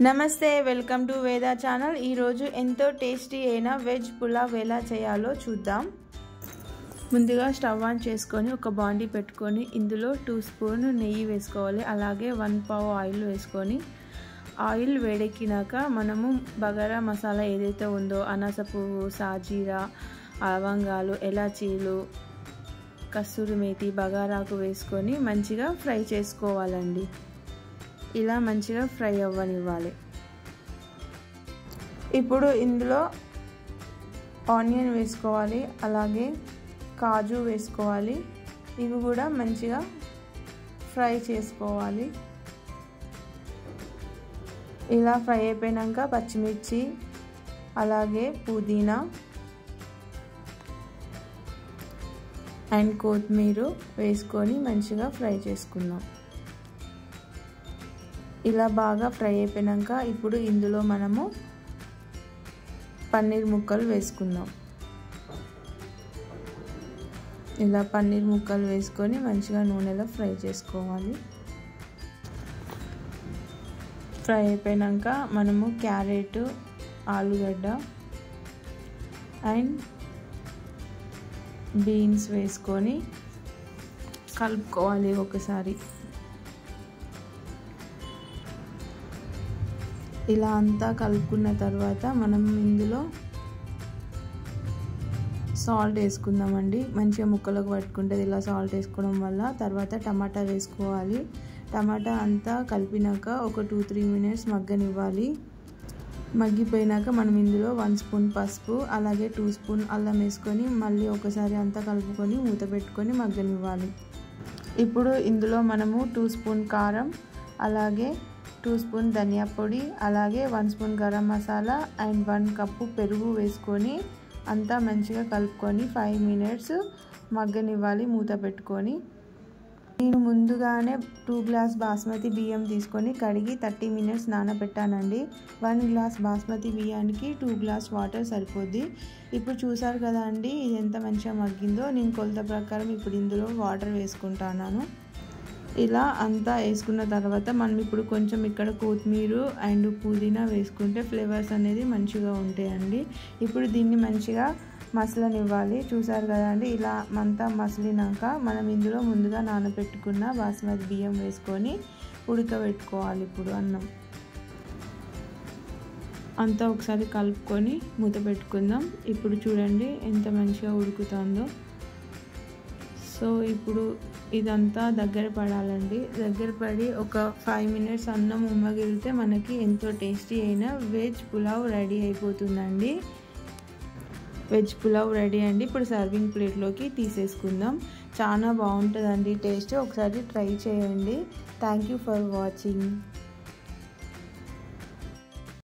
నమస్తే, welcome to Veda channel. ఈరోజు ఎంతో టేస్టీ అయిన వెజ్ పులావ్ ఎలా చేయాలో చూద్దాం. ముందుగా స్టవ్ ఆన్ చేసుకొని ఒక బాండీ పెట్టుకొని ఇందులో 2 స్పూన్ నెయ్యి వేసుకోవాలి. అలాగే 1 పావు ఆయిల్ వేసుకొని ఆయిల్ వేడెక్కినాక మనము బగారా మసాలా ఏదైతే ఉందో అనాస పువ్వు, సాజీరా, లవంగాలు, ఎలాచీలు, కస్తూరి మేతి, బగారాకు వేసుకొని మంచిగా ఫ్రై చేసుకోవాలండి. ఇలా మంచిగా ఫ్రై అవ్వనివ్వాలి. ఇప్పుడు ఇందులో ఆనియన్ వేసుకోవాలి, అలాగే కాజు వేసుకోవాలి. ఇవి కూడా మంచిగా ఫ్రై చేసుకోవాలి. ఇలా ఫ్రై అయిపోయాక పచ్చిమిర్చి, అలాగే పుదీనా అండ్ కొత్తిమీర వేసుకొని మంచిగా ఫ్రై చేసుకుందాం. ఇలా బాగా ఫ్రై అయిపోయాక ఇప్పుడు ఇందులో మనము పన్నీర్ ముక్కలు వేసుకుందాం. ఇలా పన్నీర్ ముక్కలు వేసుకొని మంచిగా నూనెలో ఫ్రై చేసుకోవాలి. ఫ్రై అయిపోయాక మనము క్యారెట్, ఆలుగడ్డ అండ్ బీన్స్ వేసుకొని కలుపుకోవాలి ఒకసారి. ఇలా అంతా కలుపుకున్న తర్వాత మనం ఇందులో సాల్ట్ వేసుకుందామండి. మంచిగా ముక్కలకు పట్టుకుంటుంది ఇలా సాల్ట్ వేసుకోవడం వల్ల. తర్వాత టమాటా వేసుకోవాలి. టమాటా అంతా కలిపినాక ఒక 2-3 మినిట్స్ మగ్గనివ్వాలి. మగ్గిపోయినాక మనం ఇందులో 1 స్పూన్ పసుపు, అలాగే 2 స్పూన్ అల్లం వేసుకొని మళ్ళీ ఒకసారి అంతా కలుపుకొని మూత పెట్టుకొని మగ్గనివ్వాలి. ఇప్పుడు ఇందులో మనము 2 స్పూన్ కారం, అలాగే 2 స్పూన్ ధనియా పొడి, అలాగే 1 spoon garam masala and 1 cup పెరుగు వేసుకొని అంతా మంచిగా కలుపుకొని 5 మినిట్స్ మగ్గనివ్వాలి మూత పెట్టుకొని. నేను ముందుగానే 2 గ్లాస్ బాస్మతి బియ్యం తీసుకొని కడిగి 30 మినిట్స్ నానబెట్టానండి. 1 గ్లాస్ బాస్మతి బియ్యానికి 2 గ్లాస్ వాటర్ సరిపోద్ది. ఇప్పుడు చూసారు కదా అండి ఇది ఎంత మంచిగా మగ్గిందో. నేను కొలత ప్రకారం ఇప్పుడు ఇందులో వాటర్ వేసుకుంటున్నాను. ఇలా అంతా వేసుకున్న తర్వాత మనం ఇప్పుడు కొంచెం ఇక్కడ కొత్తిమీర అండ్ పుదీనా వేసుకుంటే ఫ్లేవర్స్ అనేది మంచిగా ఉంటాయండి. ఇప్పుడు దీన్ని మంచిగా మసలనివ్వాలి. చూసారు కదండి ఇలా అంతా మసలినాక మనం ఇందులో ముందుగా నానబెట్టుకున్న బాస్మతి బియ్యం వేసుకొని ఉడకబెట్టుకోవాలి. ఇప్పుడు అన్నం అంతా ఒకసారి కలుపుకొని మూత పెట్టుకుందాం. ఇప్పుడు చూడండి ఎంత మంచిగా ఉడుకుతుందో. సో ఇప్పుడు ఇదంతా దగ్గర పడాలండి. దగ్గర పడి ఒక 5 మినిట్స్ అన్నం ఉమ్మగిలితే మనకి ఎంతో టేస్టీ అయిన వెజ్ పులావ్ రెడీ అయిపోతుందండి. వెజ్ పులావ్ రెడీ అండి. ఇప్పుడు సర్వింగ్ ప్లేట్లోకి తీసేసుకుందాం. చాలా బాగుంటుందండి టేస్ట్. ఒకసారి ట్రై చేయండి. Thank you for watching.